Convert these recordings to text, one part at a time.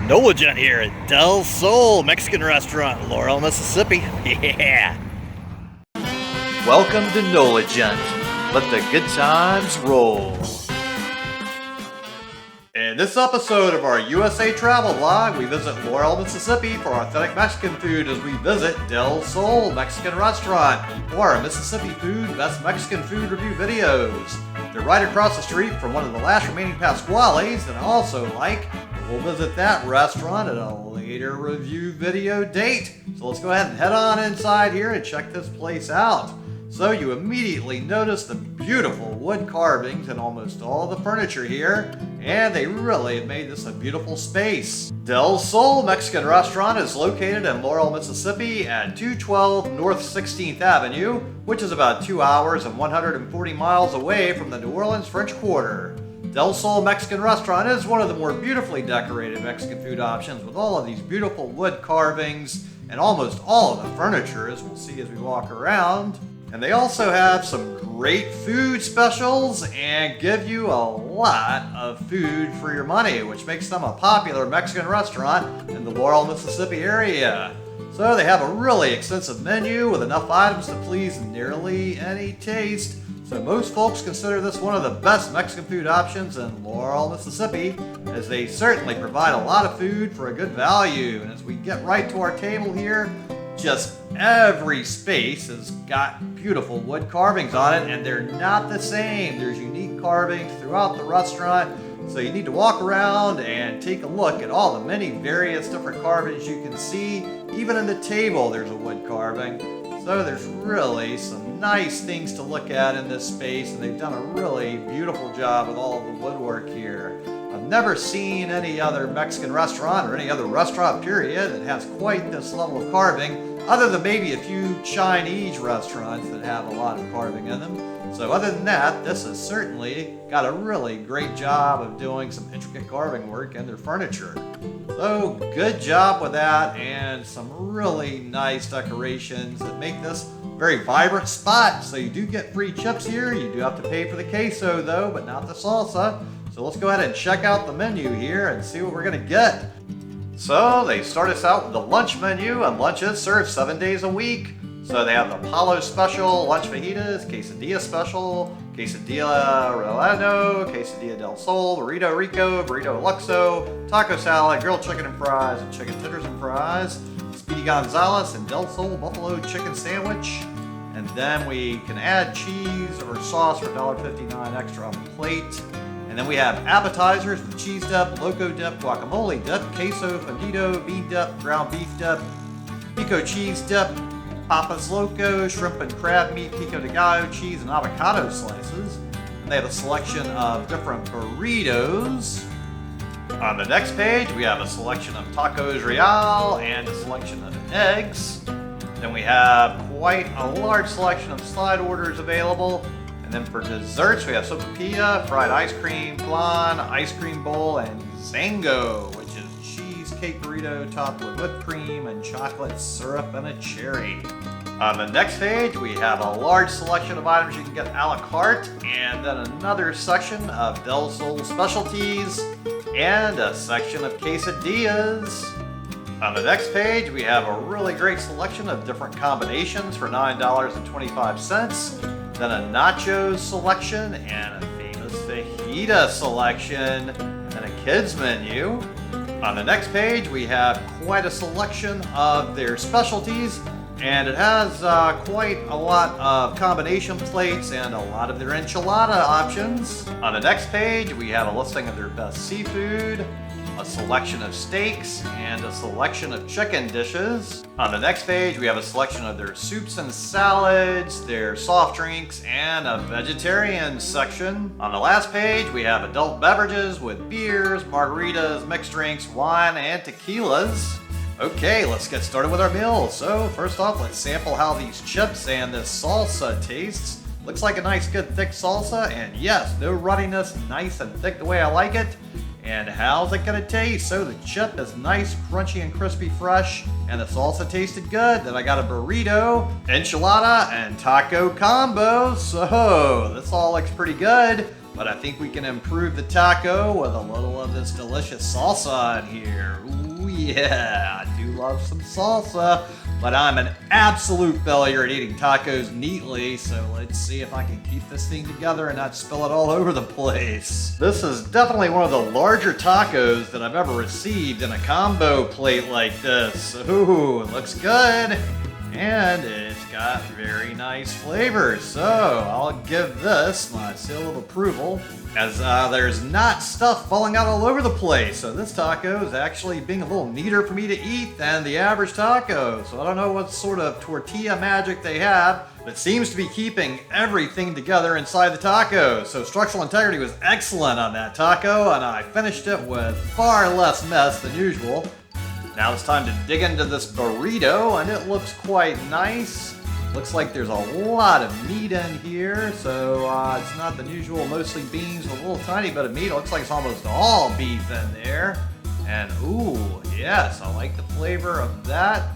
NOLA Gent here at Sol Mexican Restaurant, Laurel, Mississippi. Yeah! Welcome to NOLA Gent. Let the good times roll. In this episode of our USA Travel Vlog, we visit Laurel, Mississippi for authentic Mexican food as we visit Del Sol Mexican Restaurant for our Mississippi Food Best Mexican Food Review videos. They're right across the street from one of the last remaining Pasquales that I also like. We'll visit that restaurant at a later review video date. So let's go ahead and head on inside here and check this place out. So you immediately notice the beautiful wood carvings in almost all the furniture here, and they really have made this a beautiful space. Del Sol Mexican Restaurant is located in Laurel, Mississippi at 212 North 16th Avenue, which is about 2 hours and 140 miles away from the New Orleans French Quarter. Del Sol Mexican Restaurant is one of the more beautifully decorated Mexican food options with all of these beautiful wood carvings and almost all of the furniture, as we'll see as we walk around. And they also have some great food specials and give you a lot of food for your money, which makes them a popular Mexican restaurant in the Laurel, Mississippi area. So they have a really extensive menu with enough items to please nearly any taste. So most folks consider this one of the best Mexican food options in Laurel, Mississippi, as they certainly provide a lot of food for a good value. And as we get right to our table here, just every space has got beautiful wood carvings on it, and they're not the same. There's unique carvings throughout the restaurant, so you need to walk around and take a look at all the many various different carvings you can see. Even in the table there's a wood carving, so there's really some nice things to look at in this space, and they've done a really beautiful job with all of the woodwork here. I've never seen any other Mexican restaurant or any other restaurant period that has quite this level of carving, other than maybe a few Chinese restaurants that have a lot of carving in them. So other than that, this has certainly got a really great job of doing some intricate carving work in their furniture. So good job with that, and some really nice decorations that make this a very vibrant spot. So you do get free chips here. You do have to pay for the queso though, but not the salsa. So let's go ahead and check out the menu here and see what we're gonna get. So they start us out with the lunch menu, and lunch is served 7 days a week. So they have the Palo Special, lunch fajitas, quesadilla special, quesadilla relleno, quesadilla del Sol, burrito rico, burrito luxo, taco salad, grilled chicken and fries, and chicken tenders and fries, Speedy Gonzales and del Sol buffalo chicken sandwich. And then we can add cheese or sauce for $1.59 extra on the plate. And then we have appetizers with cheese dip, loco dip, guacamole dip, queso, fundido, bean dip, ground beef dip, pico cheese dip, papas loco, shrimp and crab meat, pico de gallo, cheese, and avocado slices. And they have a selection of different burritos. On the next page, we have a selection of tacos real and a selection of eggs. Then we have quite a large selection of side orders available. And then for desserts, we have sopapilla, fried ice cream, flan, ice cream bowl, and zango, which is cheesecake burrito topped with whipped cream and chocolate syrup and a cherry. On the next page, we have a large selection of items you can get a la carte, and then another section of Del Sol specialties, and a section of quesadillas. On the next page, we have a really great selection of different combinations for $9.25. Then a nachos selection and a famous fajita selection and a kids menu. On the next page, we have quite a selection of their specialties, and it has quite a lot of combination plates and a lot of their enchilada options. On the next page, we have a listing of their best seafood, a selection of steaks, and a selection of chicken dishes. On the next page, we have a selection of their soups and salads, their soft drinks, and a vegetarian section. On the last page, we have adult beverages with beers, margaritas, mixed drinks, wine, and tequilas. Okay, let's get started with our meal. So first off, let's sample how these chips and this salsa tastes. Looks like a nice good thick salsa, and yes, no runniness, nice and thick the way I like it. And how's it gonna taste? So the chip is nice, crunchy, and crispy fresh, and the salsa tasted good. Then I got a burrito, enchilada, and taco combo. So this all looks pretty good. but I think we can improve the taco with a little of this delicious salsa in here. Ooh yeah, I do love some salsa, but I'm an absolute failure at eating tacos neatly, so let's see if I can keep this thing together and not spill it all over the place. This is definitely one of the larger tacos that I've ever received in a combo plate like this. Ooh, it looks good. And it's got very nice flavors, so I'll give this my seal of approval, as there's not stuff falling out all over the place. So this taco is actually being a little neater for me to eat than the average taco. So I don't know what sort of tortilla magic they have, but it seems to be keeping everything together inside the taco. So structural integrity was excellent on that taco, and I finished it with far less mess than usual. Now it's time to dig into this burrito, and it looks quite nice. Looks like there's a lot of meat in here, so it's not the usual mostly beans with a little tiny bit of meat. It looks like it's almost all beef in there. And ooh, yes, I like the flavor of that.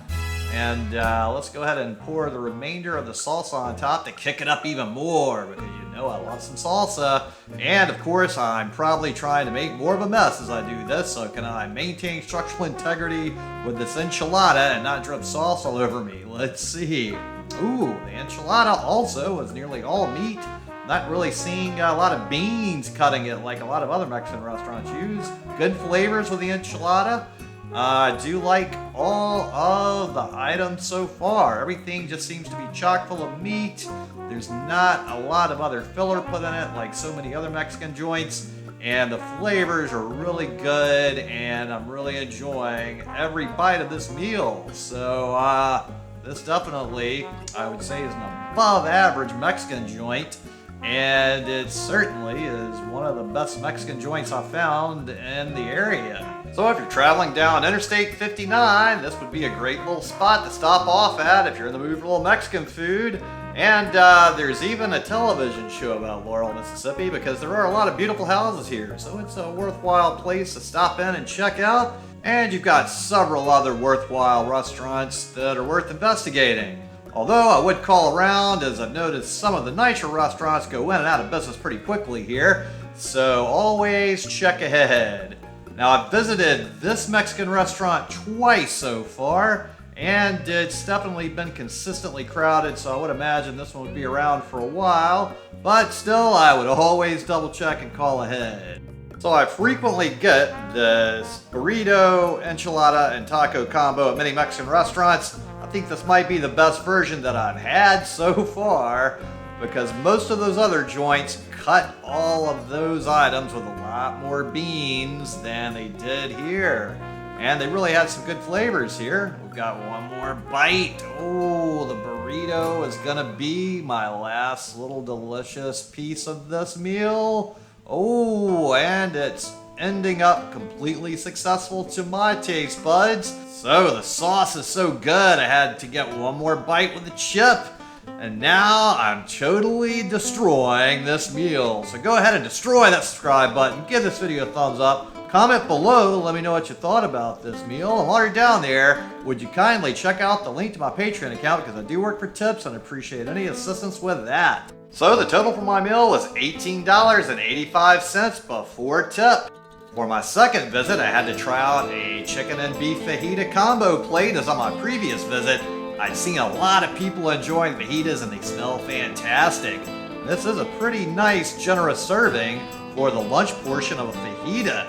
And let's go ahead and pour the remainder of the salsa on top to kick it up even more, because you know I love some salsa. And of course, I'm probably trying to make more of a mess as I do this, so can I maintain structural integrity with this enchilada and not drip sauce all over me? Let's see. Ooh, the enchilada also is nearly all meat. Not really seeing a lot of beans cutting it like a lot of other Mexican restaurants use. Good flavors with the enchilada. I do like all of the items so far. Everything just seems to be chock full of meat. There's not a lot of other filler put in it like so many other Mexican joints. And the flavors are really good, and I'm really enjoying every bite of this meal. So this definitely, I would say, is an above average Mexican joint. And it certainly is one of the best Mexican joints I've found in the area. So if you're traveling down Interstate 59, this would be a great little spot to stop off at if you're in the mood for a little Mexican food. And there's even a television show about Laurel, Mississippi, because there are a lot of beautiful houses here. So it's a worthwhile place to stop in and check out. And you've got several other worthwhile restaurants that are worth investigating. Although I would call around, as I've noticed some of the nicer restaurants go in and out of business pretty quickly here, so always check ahead. Now I've visited this Mexican restaurant twice so far, and it's definitely been consistently crowded, so I would imagine this one would be around for a while, but still I would always double check and call ahead. So I frequently get this burrito, enchilada, and taco combo at many Mexican restaurants. I think this might be the best version that I've had so far, because most of those other joints cut all of those items with a lot more beans than they did here. And they really had some good flavors here. We've got one more bite. Oh, the burrito is gonna be my last little delicious piece of this meal. Oh, and it's ending up completely successful to my taste buds. So the sauce is so good, I had to get one more bite with the chip. And now I'm totally destroying this meal. So go ahead and destroy that subscribe button, give this video a thumbs up, comment below, let me know what you thought about this meal. And while you're down there, would you kindly check out the link to my Patreon account, because I do work for tips and appreciate any assistance with that. So the total for my meal was $18.85 before tip. For my second visit, I had to try out a chicken and beef fajita combo plate, as on my previous visit, I'd seen a lot of people enjoying fajitas and they smell fantastic. This is a pretty nice, generous serving for the lunch portion of a fajita.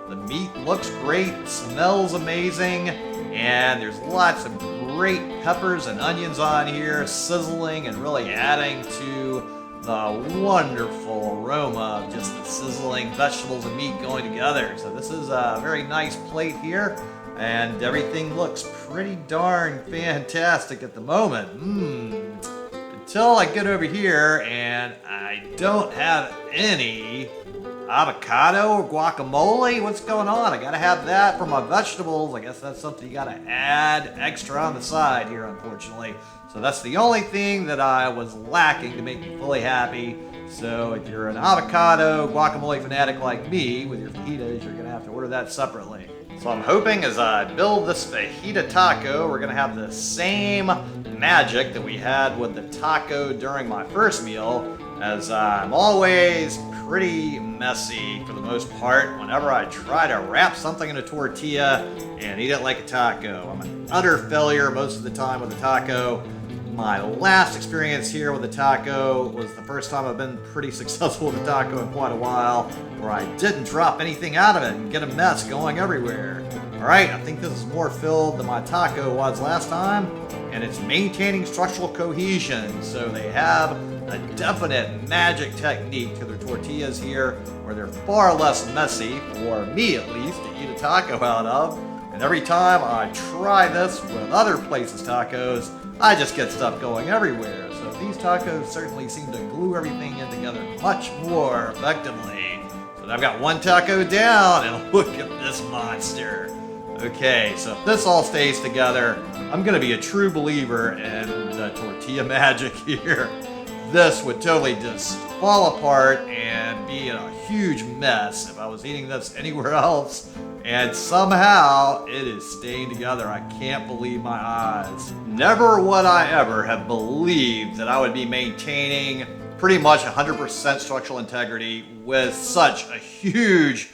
The meat looks great, smells amazing, and there's lots of great peppers and onions on here, sizzling and really adding to the wonderful aroma of just the sizzling vegetables and meat going together. So this is a very nice plate here, and everything looks pretty darn fantastic at the moment. Until I get over here and I don't have any avocado or guacamole. What's going on? I gotta have that for my vegetables. I guess that's something you gotta add extra on the side here, unfortunately. So that's the only thing that I was lacking to make me fully happy. So if you're an avocado guacamole fanatic like me with your fajitas, you're gonna have to order that separately. So I'm hoping as I build this fajita taco, we're gonna have the same magic that we had with the taco during my first meal, as I'm always pretty messy for the most part whenever I try to wrap something in a tortilla and eat it like a taco. I'm an utter failure most of the time with a taco. My last experience here with a taco was the first time I've been pretty successful with a taco in quite a while, where I didn't drop anything out of it and get a mess going everywhere. Alright, I think this is more filled than my taco was last time, and it's maintaining structural cohesion, so they have a definite magic technique to their tortillas here, where they're far less messy, for me at least, to eat a taco out of. And every time I try this with other places' tacos, I just get stuff going everywhere. So these tacos certainly seem to glue everything in together much more effectively. So I've got one taco down, and look at this monster. Okay, so if this all stays together, I'm going to be a true believer in the tortilla magic here. This would totally just fall apart and be in a huge mess if I was eating this anywhere else. And somehow it is staying together. I can't believe my eyes. Never would I ever have believed that I would be maintaining pretty much 100% structural integrity with such a huge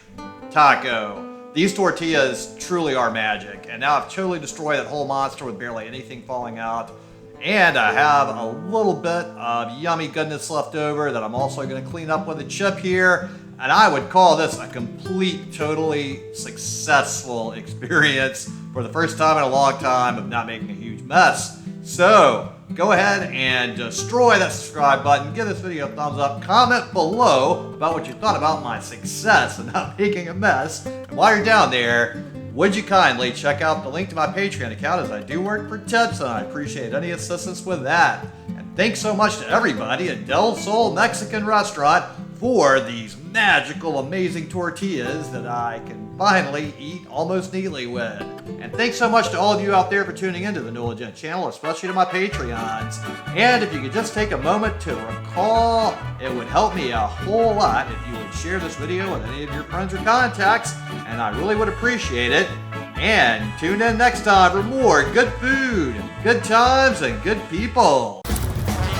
taco. These tortillas truly are magic, and now I've totally destroyed that whole monster with barely anything falling out. And I have a little bit of yummy goodness left over that I'm also going to clean up with a chip here. And I would call this a complete, totally successful experience for the first time in a long time of not making a huge mess. So go ahead and destroy that subscribe button, give this video a thumbs up, comment below about what you thought about my success and not making a mess. And while you're down there, would you kindly check out the link to my Patreon account, as I do work for tips and I appreciate any assistance with that. And thanks so much to everybody at Sol Mexican Restaurant for these magical, amazing tortillas that I can finally eat almost neatly with. And thanks so much to all of you out there for tuning into the NOLA Gent Channel, especially to my Patreons. And if you could just take a moment to recall, it would help me a whole lot if you would share this video with any of your friends or contacts, and I really would appreciate it. And tune in next time for more good food, good times, and good people.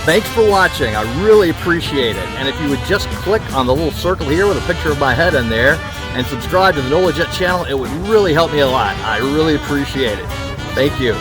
Thanks for watching. I really appreciate it. And if you would just click on the little circle here with a picture of my head in there and subscribe to the NOLA Gent channel, it would really help me a lot. I really appreciate it. Thank you.